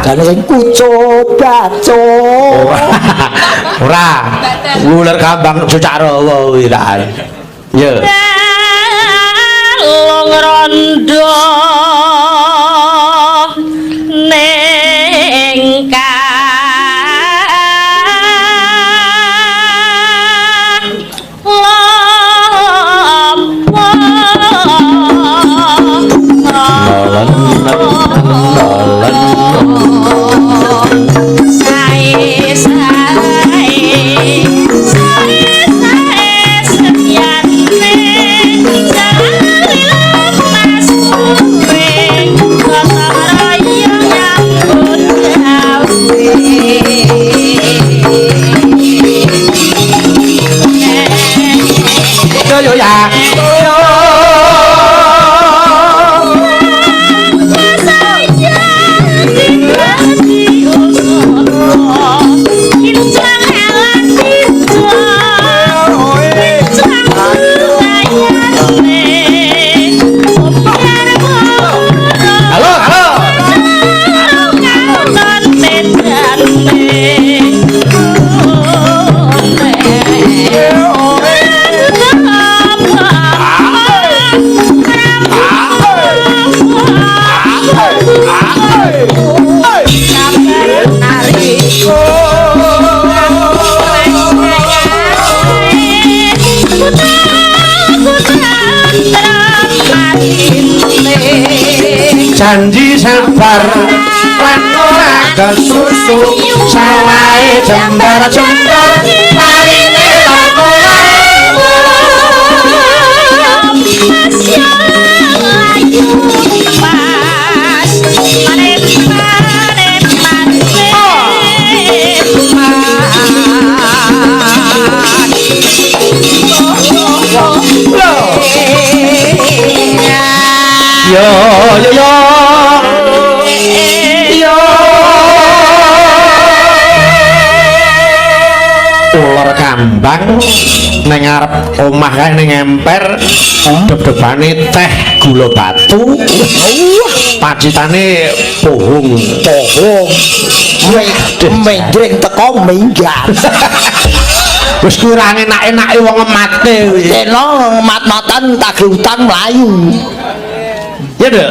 Jane sing kucut bacut. Ora. Ular kambang cucak rawa kuwi ta. Ya. Long rondo ning yo ya. Janji sabar lan ora kesusu sawahe jembar-jembar marine yo yo yo yo ular kambang ning arep omah kae ning emper deb-debane teh gula batu pacitane pohong Mendring teko minggat. wis kurang enak-enake wong emate kuwi Teno mat-matan tagih utang mlayu. ya dek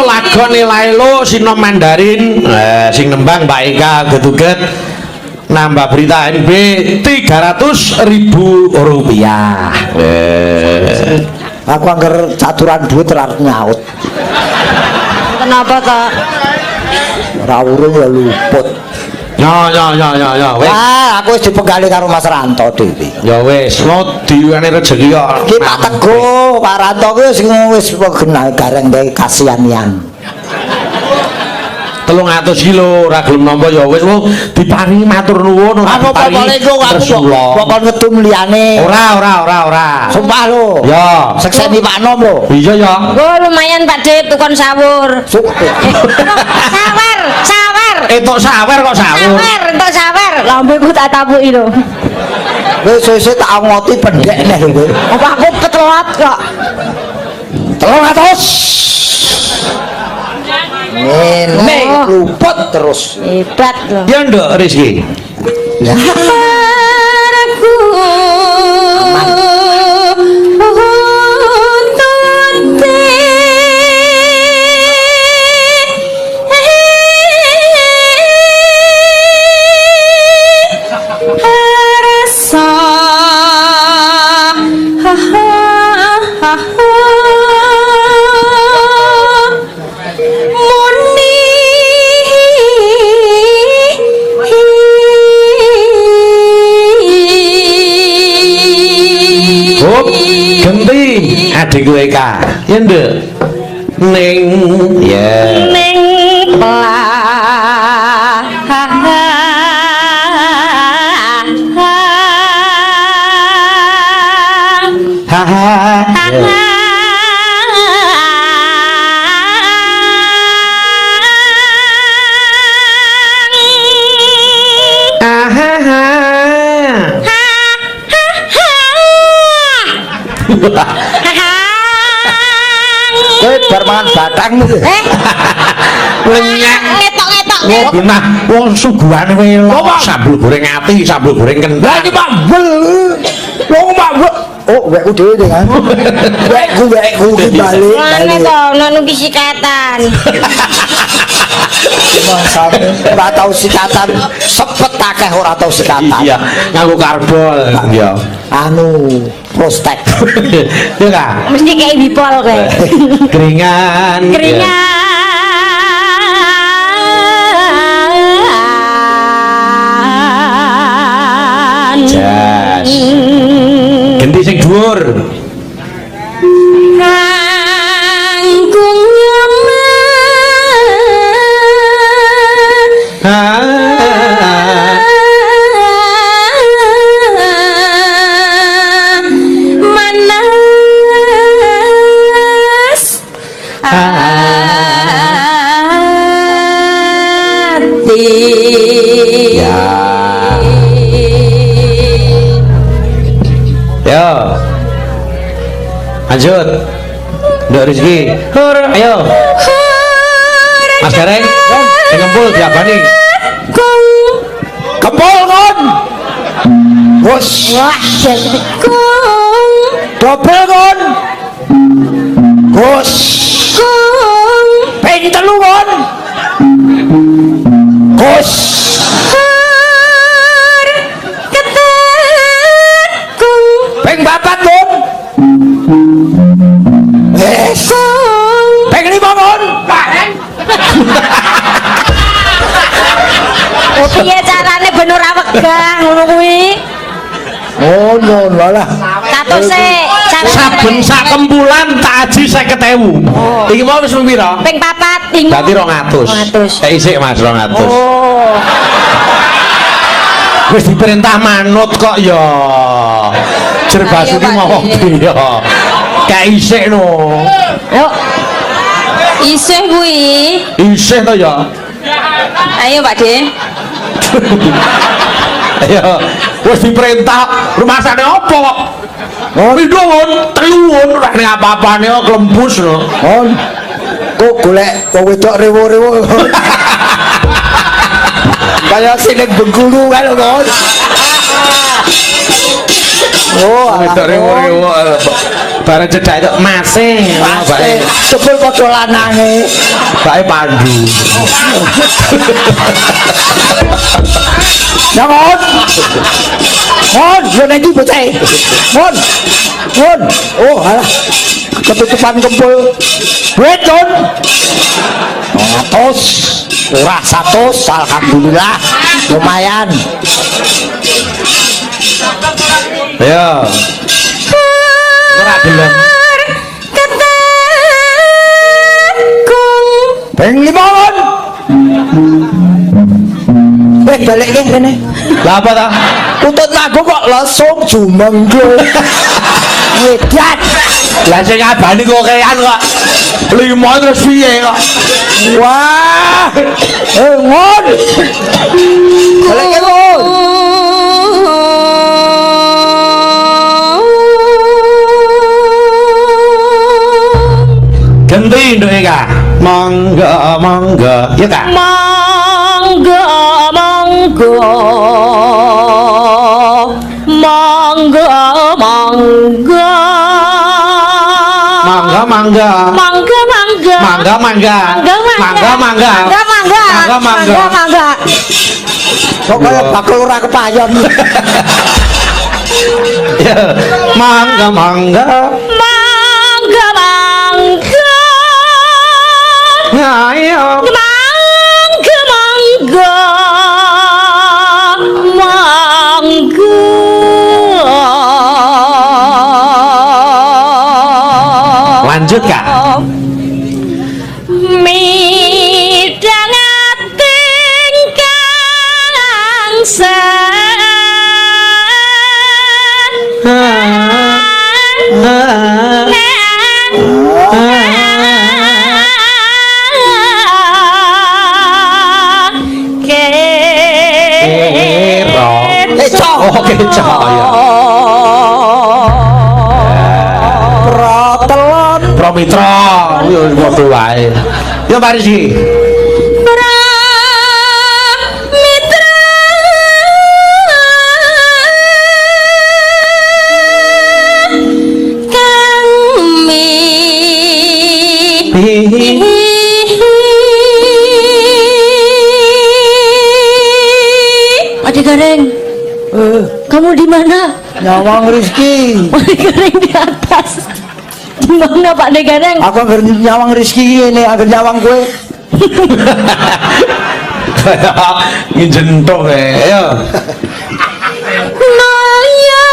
lakone Lailo Sino Mandarin sing nembang Mbak Eka Getuget nambah berita NB 300.000 rupiah. Aku angker caturan duit terlalu nyaut. Kenapa tak? Ora urung ya luput. Ya, wis. Ah, aku wis dipegali karo Mas Ranto dhewe. Ya wis, mau diwane rezeki kok. Ki Pak Teguh, Pak Ranto ki wis kenal gareng gawe kasianian. 300 kilo ora gelem nampa ya wis diparingi matur nuwun Aku pokoknya iku aku pokok ngedum liyane. Ora. Sumpah lho. Ya. Sekseni Pak Nom lho. Iya ya. Oh lumayan Pak De tukon sawur. Sawer. Entuk sawer kok sawur. Entuk sawer. Lambeku tak tapuki lho. Wis sesuk tak ngoti pendek neh lho. Apa aku petelot kok. 300. Ngene luput terus. Hebat lho. Ya nduk Rizki. Ya. Aku Genti adikku Eka. Ya nduk. Ning ya. ning Haha. Kowe bar mangan batang iki. Lenyak. Ngetok-ngetok. Wong genah wong suguhane kowe sambel goreng ati, sambel goreng Lah kentang. iki mambel. Wong mambel. Oh, wekku dhewe iki kan. Wekku iki balik. Ane to nanu ki sikatan. Emang sampe ora tau sikatan, sepet akeh ora tau sikatan. Iya, nganggo karbol ya. Anu, prostek. Ya kan? Mesti kayak bipol kowe. Keringan. Keringan. Jas. Ganti sing dhuwur. Kangkung manas hati. Ya. Yo. Lanjut. Nduk Rizki. Hur, ayo. Mas Gareng, sing ngempul diabani. Kempol kon. Wes, Wah, kung dobel kon. Gus, kung ping telu kon. Gus, har ketet kung ping papat kon. Wes, kung ping lima kon. oh piye carane ben ora wegah ngono kuwi Oh, no, lah. tatuse carane Saben sak kempulan tak aji 50.000. Iki mau wis pira? ping papat ing Berarti 200. 200. Kayak isik Mas 200. oh Wis diperintah manut kok ya. Jerbas Ayo, iki Pak mau Dene. piye? Kayak isik no. yuk isih kuwi Isih to ya. ayo Pak De Ayo, wis diperintah rumasane apa kok? Oh, Pindhon, teluwun ora ning apa-apane kok klembus no. kon. Kok golek wong wedok rewo-rewo. Kayak sing ning Bengkulu kan kon. Oh, Wedok rewo-rewo bareng cedak itu masih Pasti sebel padha lanange. bae pandu. Jangan. Mon, yo nek iki bocah. Mon. Mon. Oh, alah. Ketutupan kempul. Duit, Con. 100. Ora 100, alhamdulillah. lumayan. Ayo. Ora gelem. Ping 5 kon. Balik kene. Lah apa ta? Tuntut lagu kok langsung jumenggo. Ngedat. Lah sing ngabani kok kean kok. 5 terus piye kok? Wah. Ngon. Balik kene kon. Ganti nduk Eka. Monggo, ya Kak. Monggo monggo monggo monggo Mangga mangga. mangga mangga Mangga mangga. Mangga mangga. mangga mangga mangga Kok kaya bakul ora kepayon. Ya, mangga mangga. mangga mangga Ayo. mangga mangga mangga Lanjut Kak. midhangati kang Oh, kecok ya. Protelon. Promitra. Yo padha wae. Yo mari sih. Adik Gareng, kamu di mana? Nyawang Rizki. Adik Gareng di atas. Di mana Pak Adik Gareng? Aku agar nyawang Rizki ini, agar nyawang gue. Nginjentok ya. Naya.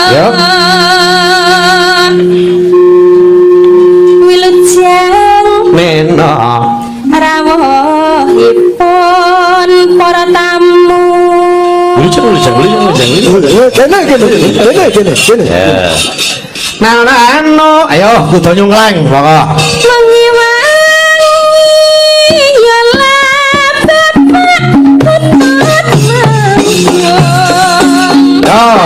Ya. Wilujeng Mena. rawuhipun para tamu. Wilujeng. Kene. Ya. Nah, ayo kudu nyungkleng pokok. Mengiwangi ya lebet Yo.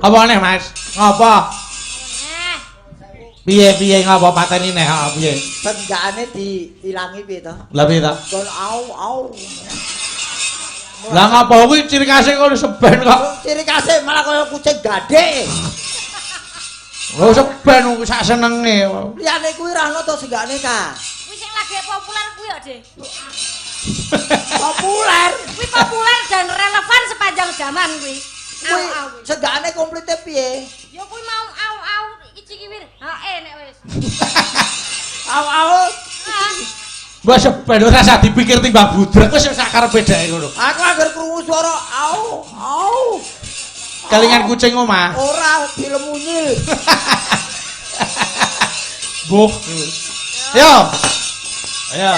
Apa aneh, Mas? Ngapa? Piye ngapa pateni neh piye? Senggane diilangi piye to? Lah piye to? Kon au. Lah ngapa kuwi ciri khase kok seben kok? Ciri khase malah kaya kucing gadhe. Oh seben kuwi sak senenge. Liyane kuwi ra ono to senggane ta. Kuwi sing lagi populer kuwi ya, Dik. Populer. Kuwi populer dan relevan sepanjang zaman kuwi. Kuwi senggane komplite piye? Ya kuwi mau au iki kiwir. Heeh nek wis. Au. Mbok seben ora usah dipikir timbang budrek wis sakarepe dhek ngono. Aku anggere krungu swara au. Kelingan kucing omah. Ora film unyil. Buh. Yo. Ayo.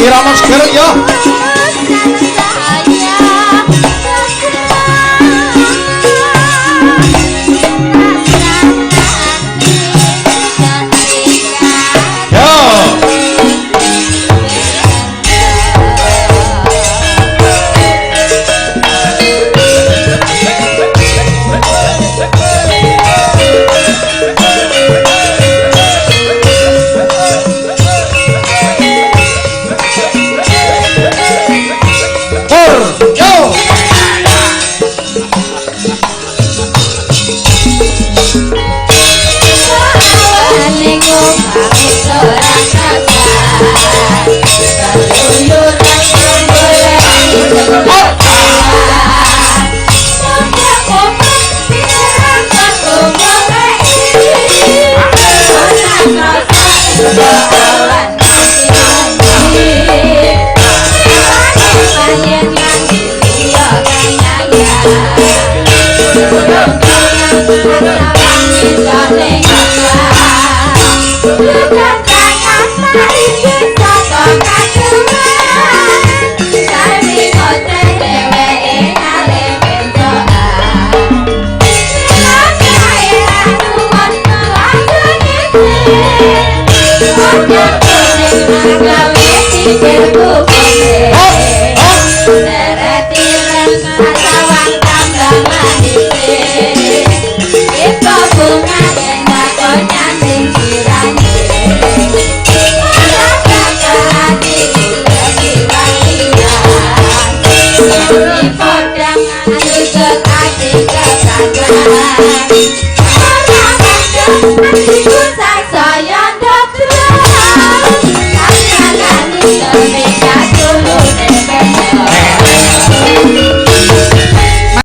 Irama seger yo. Gawe pikirku kene Neretiren asawang tambah manise Iko bunga nyenako nyanting sirane Malah kakak hatiku lagi wangian Ini podang anu kekasih kesanggan